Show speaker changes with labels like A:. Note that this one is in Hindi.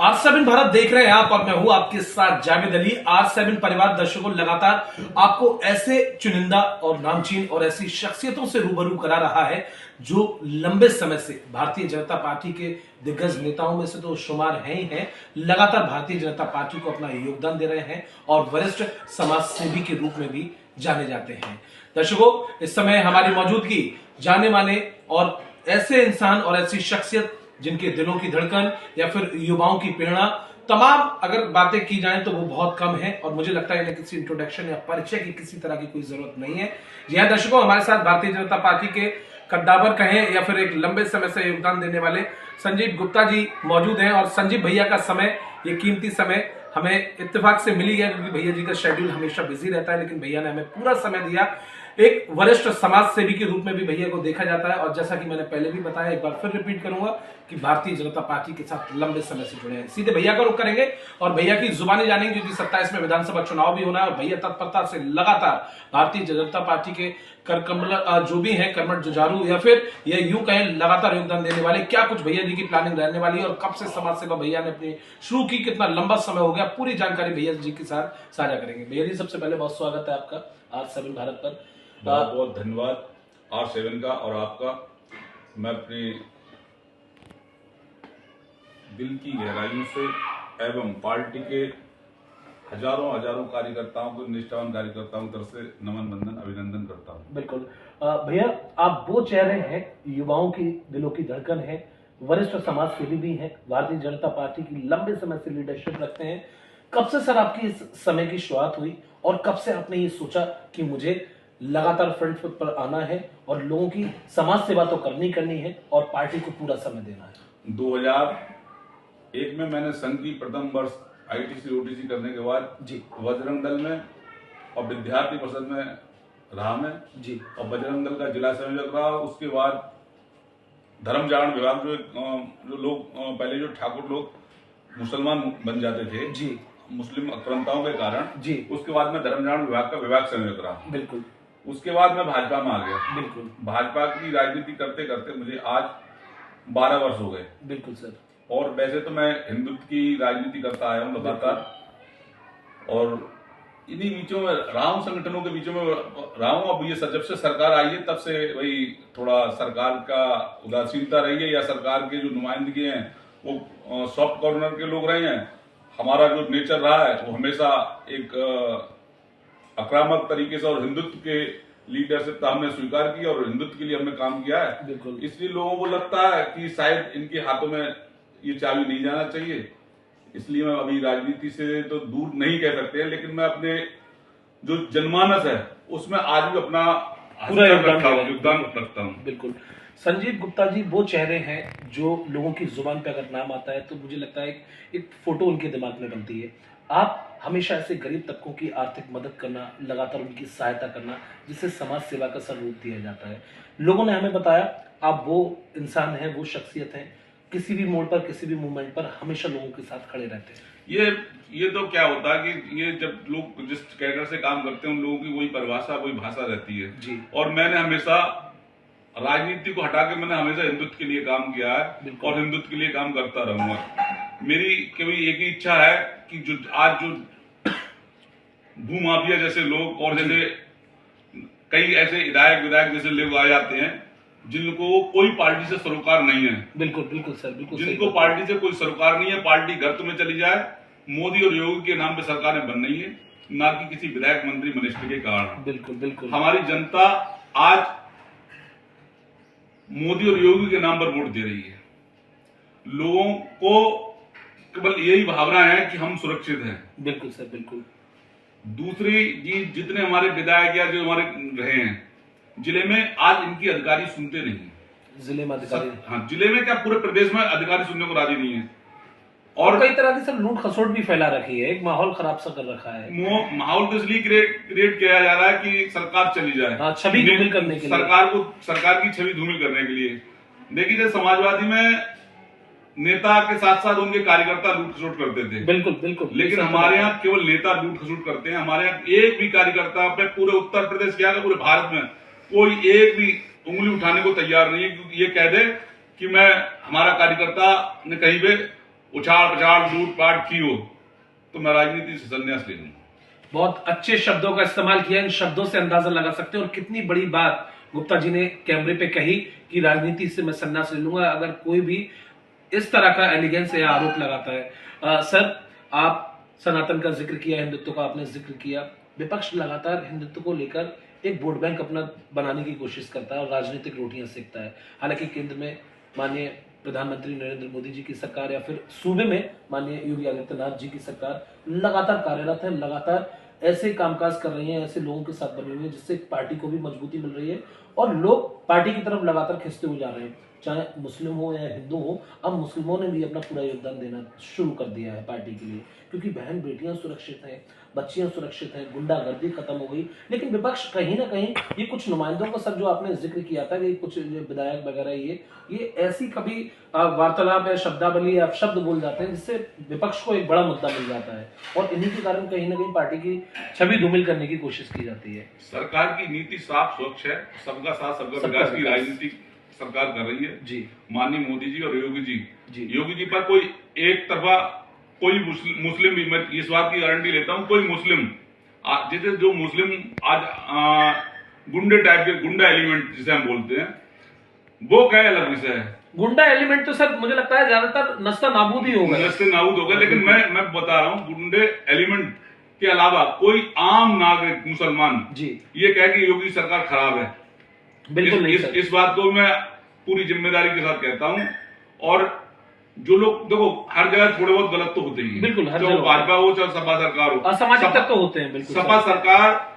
A: R7 भारत देख रहे हैं आप और मैं हूं आपके साथ जावेद अली। R7 परिवार दर्शकों लगातार आपको ऐसे चुनिंदा और नामचीन और ऐसी शख्सियतों से रूबरू करा रहा है जो लंबे समय से भारतीय जनता पार्टी के दिग्गज नेताओं में से तो शुमार हैं ही हैं, लगातार भारतीय जनता पार्टी को अपना योगदान दे रहे हैं और वरिष्ठ समाज सेवी के रूप में भी जाने जाते हैं। दर्शकों, इस समय हमारी मौजूदगी जाने माने और ऐसे इंसान और ऐसी शख्सियत जिनके दिलों की धड़कन या फिर युवाओं की प्रेरणा, तमाम अगर बातें की जाएं तो वो बहुत कम है और मुझे लगता है इन्हें किसी इंट्रोडक्शन या परिचय की किसी तरह की कोई जरूरत नहीं है। जी हाँ दर्शकों, हमारे साथ भारतीय जनता पार्टी के कद्दावर कहें या फिर एक लंबे समय से योगदान देने वाले संजीव गुप्ता जी मौजूद हैं और संजीव भैया का समय, ये कीमती समय हमें इत्तेफाक से मिली है क्योंकि भैया जी का शेड्यूल हमेशा बिजी रहता है, लेकिन भैया ने हमें पूरा समय दिया। एक वरिष्ठ समाज सेवी के रूप में भी भैया को देखा जाता है और जैसा कि मैंने पहले भी बताया, एक बार फिर रिपीट करूंगा कि भारतीय जनता पार्टी के साथ लंबे समय से जुड़े हैं। सीधे भैया का रुख करेंगे और भैया की जुबानी जानेंगे क्योंकि 27 में विधानसभा चुनाव भी होना है और भैया तत्परता से लगातार भारतीय जनता पार्टी के करकमल जो भी हैं, कर्मठ जुझारू या फिर ये यूं कहें लगातार योगदान देने वाले, क्या कुछ भैया जी की प्लानिंग रहने वाली है और कब से समाज सेवा भैया ने अपनी शुरू की, कितना लंबा समय हो गया, पूरी जानकारी भैया जी के साथ साझा करेंगे। भैया जी, सबसे पहले बहुत स्वागत है आपका R7 भारत पर।
B: बहुत बहुत धन्यवाद R7 का और आपका। मैं अपने दिल की गहराइयों से एवं पार्टी के हजारों हजारों कार्यकर्ताओं को, निष्ठावान कार्यकर्ताओं की तरफ से नमन बंदन अभिनंदन करता हूं।
A: बिल्कुल भैया, आप वो चेहरे हैं, युवाओं की दिलों की धड़कन है, वरिष्ठ समाज सेवी भी हैं, भारतीय जनता पार्टी की लंबे समय से लीडरशिप रखते हैं। कब से सर आपकी इस समय की शुरुआत हुई और कब से आपने ये सोचा कि मुझे लगातार फ्रंट फुट पर आना है और लोगों की समाज सेवा तो करनी है और पार्टी को पूरा समय देना है?
B: 2001 में मैंने संघ की प्रथम वर्ष ITC OTC करने के बाद
A: जी
B: बजरंग दल में और विद्यार्थी परिषद में रहा मैं
A: जी,
B: और बजरंग दल का जिला संयोजक रहा। उसके बाद धर्म जागरण विभाग जो लोग पहले जो ठाकुर लोग मुसलमान बन जाते थे
A: जी,
B: मुस्लिम आक्रांताओं के कारण
A: जी,
B: उसके बाद मैं धर्म जागरण विभाग का विभाग संयोजक रहा।
A: बिल्कुल
B: उसके बाद मैं भाजपा में आ गया।
A: बिल्कुल
B: भाजपा की राजनीति करते करते मुझे आज 12 वर्ष हो गए।
A: बिल्कुल सर।
B: और वैसे तो मैं हिंदुत्व की राजनीति करता आया हूँ लगातार और इन्हीं बीचों में रहा हूँ, संगठनों के बीचों में रहा हूँ। अब ये जब से सरकार आई है तब से वही थोड़ा सरकार का उदासीनता रही है या सरकार के जो नुमाइंदगी हैं वो सॉफ्ट कॉर्नर के लोग रहे हैं। हमारा जो नेचर रहा है वो हमेशा एक आक्रामक तरीके से और हिंदुत्व के लीडरशिप हमने स्वीकार की और हिंदुत्व के लिए हमने काम किया है।
A: बिल्कुल।
B: इसलिए लोगों को लगता है कि शायद इनके हाथों में ये चाबी नहीं जाना चाहिए, इसलिए मैं अभी राजनीति से तो दूर नहीं कह सकते, लेकिन मैं अपने जो जनमानस है उसमें आज भी अपना
A: पूरा
B: योगदान रखता हूँ।
A: बिल्कुल। संजीव गुप्ता जी वो चेहरे हैं जो लोगों की जुबान पे अगर नाम आता है तो मुझे लगता है एक फोटो उनके दिमाग में बनती है। आप हमेशा ऐसे गरीब तबकों की आर्थिक मदद करना, लगातार उनकी सहायता करना, जिससे समाज सेवा का स्वरूप दिया जाता है। लोगों ने हमें बताया आप वो इंसान हैं, वो शख्सियत हैं, किसी भी मोड़ पर, किसी भी मूवमेंट पर हमेशा लोगों के साथ खड़े रहते हैं।
B: ये तो क्या होता है कि ये जब लोग जिस कैडर से काम करते हैं उन लोगों की वही परिभाषा, वही भाषा रहती है
A: जी।
B: और मैंने हमेशा राजनीति को हटा के मैंने हमेशा हिंदुत्व के लिए काम किया है और हिंदुत्व के लिए काम करता रहूंगा। मेरी केवल एक ही इच्छा है कि जो आज जो भूमाफिया जैसे लोग और जैसे कई ऐसे विधायक जैसे लोग आ जाते हैं जिनको कोई पार्टी से सरोकार नहीं है।
A: बिल्कुल बिल्कुल सर, बिल्कुल।
B: जिनको पार्टी से कोई सरोकार नहीं है, पार्टी घर तुम्हें चली जाए, मोदी और योगी के नाम पे सरकारें बन रही है, ना कि किसी विधायक मंत्री मिनिस्टर के कारण।
A: बिल्कुल बिल्कुल।
B: हमारी जनता आज मोदी और योगी के नाम पर वोट दे रही है। लोगों को केवल यही भावना है कि हम सुरक्षित हैं।
A: बिल्कुल सर, बिल्कुल।
B: दूसरी जी, जितने हमारे विधायक या जो हमारे रहे हैं जिले में, आज इनकी अधिकारी सुनते नहीं।
A: जिले में अधिकारी,
B: हाँ, जिले में क्या पूरे प्रदेश में अधिकारी सुनने को राजी नहीं है
A: और कई तरह की सर लूट खसोट भी फैला रखी है, एक माहौल खराब सा कर रखा है।
B: माहौल तो इसलिए क्रिएट किया जा रहा है कि सरकार चली जाए।
A: हाँ, छवि धूमिल करने के लिए,
B: सरकार की छवि धूमिल करने के लिए। देखिए, जैसे समाजवादी में नेता के साथ साथ उनके कार्यकर्ता लूट खसोट करते थे।
A: बिल्कुल बिल्कुल।
B: लेकिन हमारे यहाँ केवल नेता लूट खसोट करते हैं। हमारे यहाँ एक भी कार्यकर्ता पे पूरे उत्तर प्रदेश क्या पूरे भारत में कोई एक भी उंगली उठाने को तैयार नहीं है क्योंकि ये कह दे कि हमारा कार्यकर्ता ने कहीं पे उछाड़ पछाड़ लूटपाट की हो तो मैं राजनीति से संन्यास ले लूंगा।
A: बहुत अच्छे शब्दों का इस्तेमाल किया। इन शब्दों से अंदाजा लगा सकते हैं और कितनी बड़ी बात गुप्ता जी ने कैमरे पे कही कि राजनीति से मैं संन्यास ले लूंगा अगर कोई भी इस तरह का एलिगेंस या आरोप लगाता है। सर, आप सनातन का जिक्र किया, हिंदुत्व का आपने जिक्र किया। विपक्ष लगातार हिंदुत्व को लेकर एक वोट बैंक अपना बनाने की कोशिश करता है और राजनीतिक रोटियां सेकता है। हालांकि केंद्र में माननीय प्रधानमंत्री नरेंद्र मोदी जी की सरकार या फिर सूबे में माननीय योगी आदित्यनाथ जी की सरकार लगातार कार्यरत है, लगातार ऐसे कामकाज कर रही है, ऐसे लोगों के साथ बनी हुई है जिससे पार्टी को भी मजबूती मिल रही है और लोग पार्टी की तरफ लगातार खिंचते हुए जा रहे हैं, चाहे मुस्लिम हो या हिंदू हो। अब मुस्लिमों ने भी अपना पूरा योगदान देना शुरू कर दिया है पार्टी के लिए, क्योंकि बहन बेटियां सुरक्षित हैं, बच्चियां सुरक्षित हैं, गुंडागर्दी खत्म हो गई। लेकिन विपक्ष कहीं ना कहीं ये कुछ नुमाइंदों का, सर, जो आपने जिक्र किया था कि कुछ विधायक वगैरह ये ऐसी कभी वार्तालाप या शब्दावली या शब्द बोल जाते हैं जिससे विपक्ष को एक बड़ा मुद्दा मिल जाता है और इन्हीं के कारण कहीं ना कहीं पार्टी की छवि धूमिल करने की कोशिश की जाती है।
B: सरकार की नीति साफ स्वच्छ है, सबका साथ सबका विकास की राजनीति सरकार कर रही है जी। माननीय मोदी जी और योगी जी, योगी जी पर कोई एक तरफा कोई मुस्लिम भी, मैं इस बात की गारंटी लेता हूं, कोई मुस्लिम जैसे जो मुस्लिम आज गुंडे टाइप के, गुंडा एलिमेंट जिसे हम बोलते हैं, वो क्या अलग विषय है।
A: गुंडा एलिमेंट तो सर मुझे लगता है ज्यादातर नस्ता नाबूद ही होगा,
B: नस्ते नाबूद होगा। लेकिन मैं बता रहा हूँ, गुंडे एलिमेंट के अलावा कोई आम नागरिक मुसलमान जी ये कहे कि योगी सरकार खराब है, बिल्कुल नहीं। इस बात को मैं पूरी जिम्मेदारी के साथ कहता हूँ। और जो लोग, देखो, हर जगह थोड़े बहुत गलत तो होते ही, बिल्कुल, चाहे भाजपा हो चाहे सपा सरकार हो,
A: असामाजिक तत्व होते हैं, बिल्कुल।
B: सपा सरकार